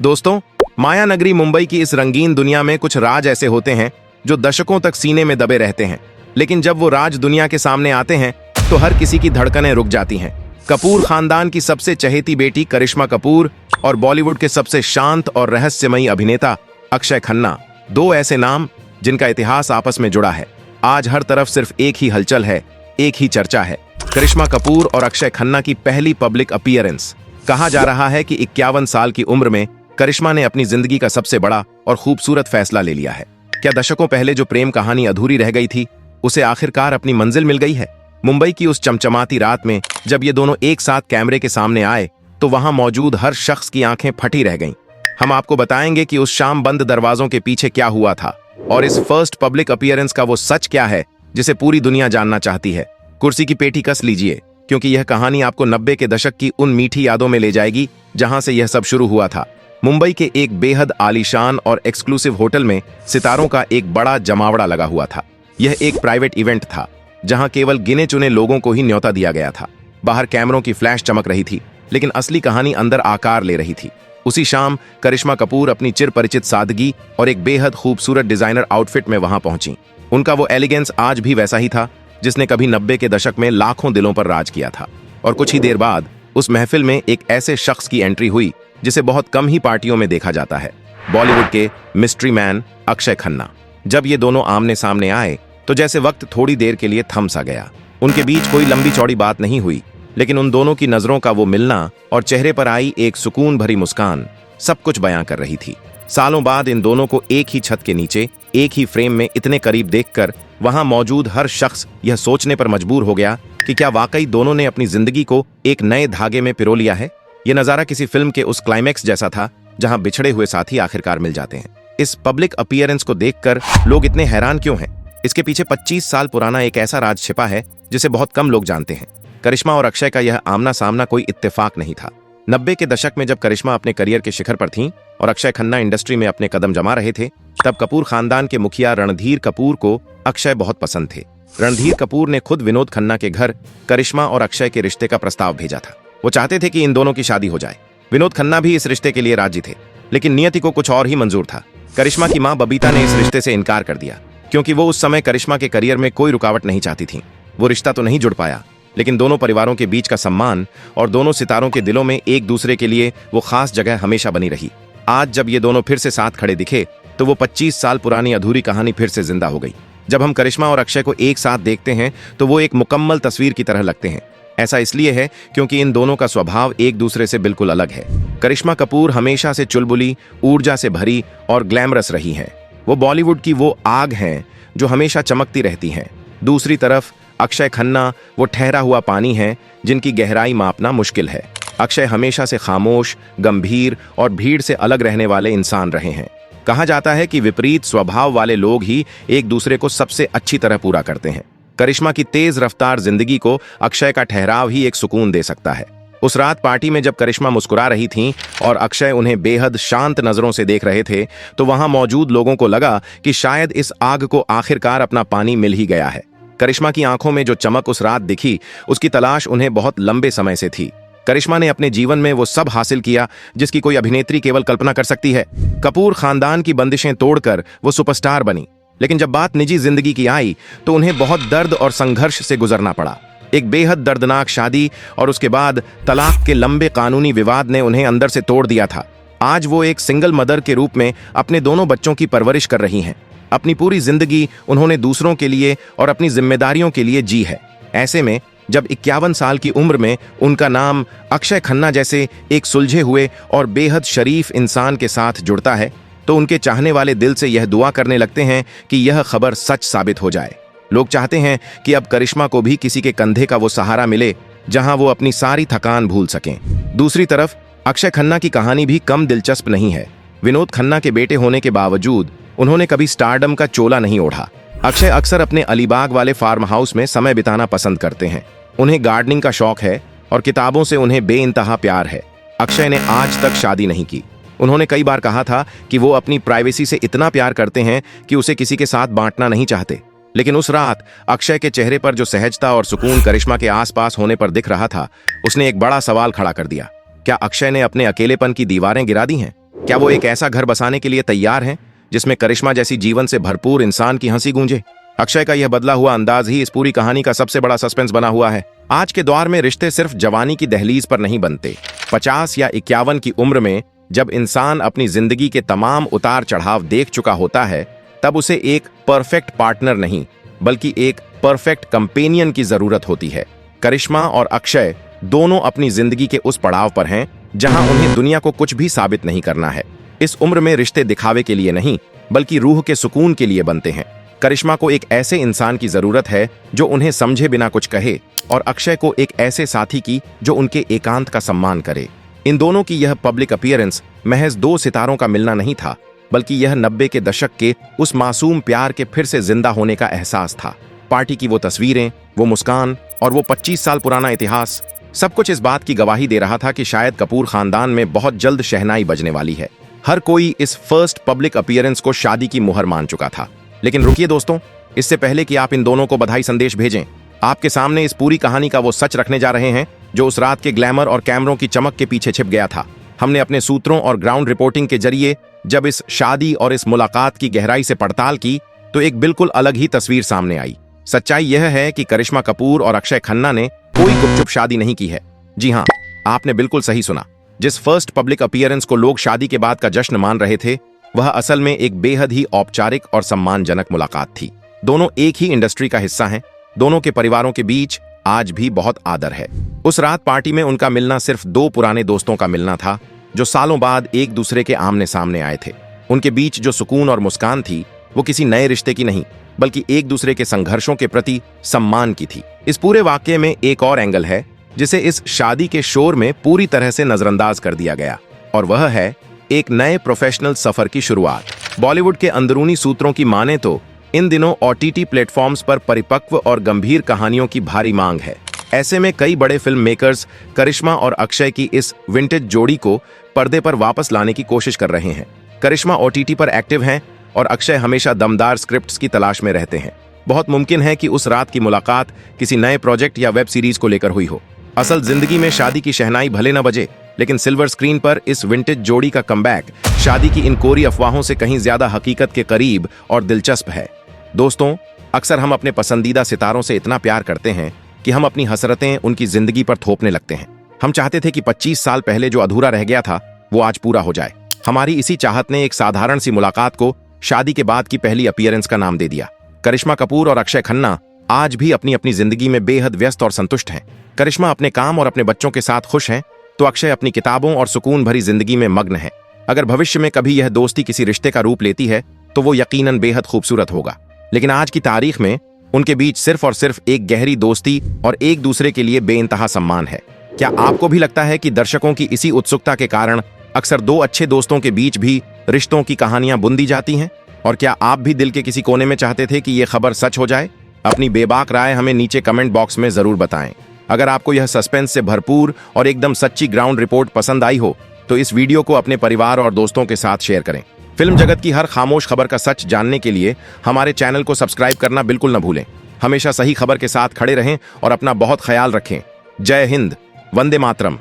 दोस्तों, माया नगरी मुंबई की इस रंगीन दुनिया में कुछ राज ऐसे होते हैं जो दशकों तक सीने में दबे रहते हैं, लेकिन जब वो राज दुनिया के सामने आते हैं तो हर किसी की धड़कनें रुक जाती हैं। कपूर खानदान की सबसे चहेती बेटी करिश्मा कपूर और बॉलीवुड के सबसे शांत और रहस्यमयी अभिनेता अक्षय खन्ना, दो ऐसे नाम जिनका इतिहास आपस में जुड़ा है। आज हर तरफ सिर्फ एक ही हलचल है, एक ही चर्चा है, करिश्मा कपूर और अक्षय खन्ना की पहली पब्लिक अपीयरेंस। कहा जा रहा है कि 51 साल की उम्र में करिश्मा ने अपनी जिंदगी का सबसे बड़ा और खूबसूरत फैसला ले लिया है। क्या दशकों पहले जो प्रेम कहानी अधूरी रह गई थी, उसे आखिरकार अपनी मंजिल मिल गई है? मुंबई की उस चमचमाती रात में जब ये दोनों एक साथ कैमरे के सामने आए तो वहां मौजूद हर शख्स की आंखें फटी रह गईं। हम आपको बताएंगे कि उस शाम बंद दरवाजों के पीछे क्या हुआ था और इस फर्स्ट पब्लिक अपीयरेंस का वो सच क्या है जिसे पूरी दुनिया जानना चाहती है। कुर्सी की पेटी कस लीजिए, क्योंकि यह कहानी आपको 90 के दशक की उन मीठी यादों में ले जाएगी जहां से यह सब शुरू हुआ था। मुंबई के एक बेहद आलीशान और एक्सक्लूसिव होटल में सितारों का एक बड़ा जमावड़ा लगा हुआ था। यह एक प्राइवेट इवेंट था जहां केवल गिने चुने लोगों को ही न्योता दिया गया था। बाहर कैमरों की फ्लैश चमक रही थी, लेकिन असली कहानी अंदर आकार ले रही थी। उसी शाम करिश्मा कपूर अपनी चिरपरिचित सादगी और एक बेहद खूबसूरत डिजाइनर आउटफिट में वहां पहुंची। उनका वो एलिगेंस आज भी वैसा ही था जिसने कभी 90 के दशक में लाखों दिलों पर राज किया था। और कुछ ही देर बाद उस महफिल में एक ऐसे शख्स की एंट्री हुई जिसे बहुत कम ही पार्टियों में देखा जाता है, बॉलीवुड के मिस्ट्री मैन अक्षय खन्ना। जब ये दोनों आमने सामने आए तो जैसे वक्त थोड़ी देर के लिए थम सा गया। उनके बीच कोई लंबी चौड़ी बात नहीं हुई, लेकिन उन दोनों की नजरों का वो मिलना और चेहरे पर आई एक सुकून भरी मुस्कान सब कुछ बयां कर रही थी। सालों बाद इन दोनों को एक ही छत के नीचे, एक ही फ्रेम में इतने करीब देखकर वहां मौजूद हर शख्स यह सोचने पर मजबूर हो गया कि क्या वाकई दोनों ने अपनी जिंदगी को एक नए धागे में पिरो लिया है। यह नजारा किसी फिल्म के उस क्लाइमैक्स जैसा था जहां बिछड़े हुए साथी आखिरकार मिल जाते हैं। इस पब्लिक अपीयरेंस को देखकर लोग इतने हैरान क्यों हैं? इसके पीछे 25 साल पुराना एक ऐसा राज छिपा है जिसे बहुत कम लोग जानते हैं। करिश्मा और अक्षय का यह आमना सामना कोई इत्तेफाक नहीं था। 90 के दशक में जब करिश्मा अपने करियर के शिखर पर थीं और अक्षय खन्ना इंडस्ट्री में अपने कदम जमा रहे थे, तब कपूर खानदान के मुखिया रणधीर कपूर को अक्षय बहुत पसंद थे। रणधीर कपूर ने खुद विनोद खन्ना के घर करिश्मा और अक्षय के रिश्ते का प्रस्ताव भेजा था। वो चाहते थे कि इन दोनों की शादी हो जाए। विनोद खन्ना भी इस रिश्ते के लिए राजी थे, लेकिन नियति को कुछ और ही मंजूर था। करिश्मा की मां बबीता ने इस रिश्ते से इनकार कर दिया, क्योंकि वो उस समय करिश्मा के करियर में कोई रुकावट नहीं चाहती थी। वो रिश्ता तो नहीं जुड़ पाया, लेकिन दोनों परिवारों के बीच का सम्मान और दोनों सितारों के दिलों में एक दूसरे के लिए वो खास जगह हमेशा बनी रही। आज जब ये दोनों फिर से साथ खड़े दिखे तो वो 25 साल पुरानी अधूरी कहानी फिर से जिंदा हो गई। जब हम करिश्मा और अक्षय को एक साथ देखते हैं तो वो एक मुकम्मल तस्वीर की तरह लगते हैं। ऐसा इसलिए है क्योंकि इन दोनों का स्वभाव एक दूसरे से बिल्कुल अलग है। करिश्मा कपूर हमेशा से चुलबुली, ऊर्जा से भरी और ग्लैमरस रही हैं। वो बॉलीवुड की वो आग हैं जो हमेशा चमकती रहती हैं। दूसरी तरफ अक्षय खन्ना वो ठहरा हुआ पानी है जिनकी गहराई मापना मुश्किल है। अक्षय हमेशा से खामोश, गंभीर और भीड़ से अलग रहने वाले इंसान रहे हैं। कहा जाता है कि विपरीत स्वभाव वाले लोग ही एक दूसरे को सबसे अच्छी तरह पूरा करते हैं। करिश्मा की तेज रफ्तार जिंदगी को अक्षय का ठहराव ही एक सुकून दे सकता है। उस रात पार्टी में जब करिश्मा मुस्कुरा रही थीं और अक्षय उन्हें बेहद शांत नजरों से देख रहे थे, तो वहां मौजूद लोगों को लगा कि शायद इस आग को आखिरकार अपना पानी मिल ही गया है। करिश्मा की आंखों में जो चमक उस रात दिखी, उसकी तलाश उन्हें बहुत लंबे समय से थी। करिश्मा ने अपने जीवन में वो सब हासिल किया जिसकी कोई अभिनेत्री केवल कल्पना कर सकती है। कपूर खानदान की बंदिशें तोड़कर वो सुपरस्टार बनी, लेकिन जब बात निजी जिंदगी की आई तो उन्हें बहुत दर्द और संघर्ष से गुजरना पड़ा। एक बेहद दर्दनाक शादी और उसके बाद तलाक के लंबे कानूनी विवाद ने उन्हें अंदर से तोड़ दिया था। आज वो एक सिंगल मदर के रूप में अपने दोनों बच्चों की परवरिश कर रही हैं। अपनी पूरी जिंदगी उन्होंने दूसरों के लिए और अपनी जिम्मेदारियों के लिए जी है। ऐसे में जब 51 साल की उम्र में उनका नाम अक्षय खन्ना जैसे एक सुलझे हुए और बेहद शरीफ इंसान के साथ जुड़ता है, तो उनके चाहने वाले दिल से यह दुआ करने लगते हैं कि यह खबर सच साबित हो जाए। लोग चाहते हैं कि अब करिश्मा को भी किसी के कंधे का वो सहारा मिले जहां वो अपनी सारी थकान भूल सकें। दूसरी तरफ अक्षय खन्ना की कहानी भी कम दिलचस्प नहीं है। विनोद खन्ना के बेटे होने के बावजूद उन्होंने कभी स्टारडम का चोला नहीं ओढ़ा। अक्षय अक्सर अपने अलीबाग वाले फार्म हाउस में समय बिताना पसंद करते हैं। उन्हें गार्डनिंग का शौक है और किताबों से उन्हें बेइंतहा प्यार है। अक्षय ने आज तक शादी नहीं की। उन्होंने कई बार कहा था कि वो अपनी प्राइवेसी से इतना प्यार करते हैं कि उसे किसी के साथ बांटना नहीं चाहते। लेकिन उस रात अक्षय के चेहरे पर जो सहजता और सुकून करिश्मा के आसपास होने पर दिख रहा था, उसने एक बड़ा सवाल खड़ा कर दिया। क्या अक्षय ने अपने अकेलेपन की दीवारें गिरा दी हैं? क्या वो एक ऐसा घर बसाने के लिए तैयार हैं जिसमें करिश्मा जैसी जीवन से भरपूर इंसान की हंसी गूंजे? अक्षय का यह बदला हुआ अंदाज ही इस पूरी कहानी का सबसे बड़ा सस्पेंस बना हुआ है। आज के दौर में रिश्ते सिर्फ जवानी की दहलीज पर नहीं बनते। 50 या 51 की उम्र में जब इंसान अपनी जिंदगी के तमाम उतार चढ़ाव देख चुका होता है, तब उसे एक परफेक्ट पार्टनर नहीं बल्कि एक परफेक्ट कंपेनियन की जरूरत होती है। करिश्मा और अक्षय दोनों अपनी जिंदगी के उस पड़ाव पर हैं जहां उन्हें दुनिया को कुछ भी साबित नहीं करना है। इस उम्र में रिश्ते दिखावे के लिए नहीं बल्कि रूह के सुकून के लिए बनते हैं। करिश्मा को एक ऐसे इंसान की जरूरत है जो उन्हें समझे बिना कुछ कहे, और अक्षय को एक ऐसे साथी की जो उनके एकांत का सम्मान करे। इन दोनों की यह पब्लिक अपीयरेंस महज दो सितारों का मिलना नहीं था, बल्कि यह 90 के दशक के उस मासूम प्यार के फिर से जिंदा होने का एहसास था। पार्टी की वो तस्वीरें, वो मुस्कान और वो 25 साल पुराना इतिहास, सब कुछ इस बात की गवाही दे रहा था कि शायद कपूर खानदान में बहुत जल्द शहनाई बजने वाली है। हर कोई इस फर्स्ट पब्लिक अपीयरेंस को शादी की मुहर मान चुका था। लेकिन रुकिए दोस्तों, इससे पहले कि आप इन दोनों को बधाई संदेश भेजें, आपके सामने इस पूरी कहानी का वो सच रखने जा रहे हैं जो उस रात के ग्लैमर और कैमरों की चमक के पीछे छिप गया था। हमने अपने सूत्रों और ग्राउंड रिपोर्टिंग के जरिए जब इस शादी और इस मुलाकात की गहराई से पड़ताल की तो एक बिल्कुल अलग ही तस्वीर सामने आई। सच्चाई यह है कि करिश्मा कपूर और अक्षय खन्ना ने कोई गुपचुप शादी नहीं की है। जी हाँ, आपने बिल्कुल सही सुना। जिस फर्स्ट पब्लिक अपीयरेंस को लोग शादी के बाद का जश्न मान रहे थे, वह असल में एक बेहद ही औपचारिक और सम्मानजनक मुलाकात थी। दोनों एक ही इंडस्ट्री का हिस्सा हैं। दोनों के परिवारों के बीच आज भी बहुत आदर है। उस रात पार्टी में उनका मिलना सिर्फ दो पुराने दोस्तों का मिलना था जो सालों बाद एक दूसरे के आमने सामने आए थे। उनके बीच जो सुकून और मुस्कान थी वो किसी नए रिश्ते की नहीं बल्कि एक दूसरे के संघर्षों के प्रति सम्मान की थी। इस पूरे वाकये में एक और एंगल है जिसे इस शादी के शोर में पूरी तरह से नजरअंदाज कर दिया गया, और वह है एक नए प्रोफेशनल सफर की शुरुआत। बॉलीवुड के अंदरूनी सूत्रों की माने तो इन दिनों OTT प्लेटफॉर्म्स पर परिपक्व और गंभीर कहानियों की भारी मांग है। ऐसे में कई बड़े फिल्म मेकर्स करिश्मा और अक्षय की इस विंटेज जोड़ी को पर्दे पर वापस लाने की कोशिश कर रहे हैं। करिश्मा OTT पर एक्टिव हैं और अक्षय हमेशा दमदार स्क्रिप्ट्स की तलाश में रहते हैं। बहुत मुमकिन है कि उस रात की मुलाकात किसी नए प्रोजेक्ट या वेब सीरीज को लेकर हुई हो। असल जिंदगी में शादी की शहनाई भले न बजे, लेकिन सिल्वर स्क्रीन पर इस विंटेज जोड़ी का कमबैक शादी की इन कोरी अफवाहों से कहीं ज्यादा हकीकत के करीब और दिलचस्प है। दोस्तों, अक्सर हम अपने पसंदीदा सितारों से इतना प्यार करते हैं कि हम अपनी हसरतें उनकी जिंदगी पर थोपने लगते हैं। हम चाहते थे कि 25 साल पहले जो अधूरा रह गया था वो आज पूरा हो जाए। हमारी इसी चाहत ने एक साधारण सी मुलाकात को शादी के बाद की पहली अपीयरेंस का नाम दे दिया। करिश्मा कपूर और अक्षय खन्ना आज भी अपनी अपनी जिंदगी में बेहद व्यस्त और संतुष्ट हैं। करिश्मा अपने काम और अपने बच्चों के साथ खुश हैं, तो अक्षय अपनी किताबों और सुकून भरी जिंदगी में मग्न है। अगर भविष्य में कभी यह दोस्ती किसी रिश्ते का रूप लेती है तो वो यकीनन बेहद खूबसूरत होगा। लेकिन आज की तारीख में उनके बीच सिर्फ और सिर्फ एक गहरी दोस्ती और एक दूसरे के लिए बेइंतहा सम्मान है। क्या आपको भी लगता है कि दर्शकों की इसी उत्सुकता के कारण अक्सर दो अच्छे दोस्तों के बीच भी रिश्तों की कहानियां बुन दी जाती हैं? और क्या आप भी दिल के किसी कोने में चाहते थे कि यह खबर सच हो जाए? अपनी बेबाक राय हमें नीचे कमेंट बॉक्स में जरूर बताएं। अगर आपको यह सस्पेंस से भरपूर और एकदम सच्ची ग्राउंड रिपोर्ट पसंद आई हो तो इस वीडियो को अपने परिवार और दोस्तों के साथ शेयर करें। फिल्म जगत की हर खामोश खबर का सच जानने के लिए हमारे चैनल को सब्सक्राइब करना बिल्कुल न भूलें। हमेशा सही खबर के साथ खड़े रहें और अपना बहुत ख्याल रखें। जय हिंद, वंदे मातरम।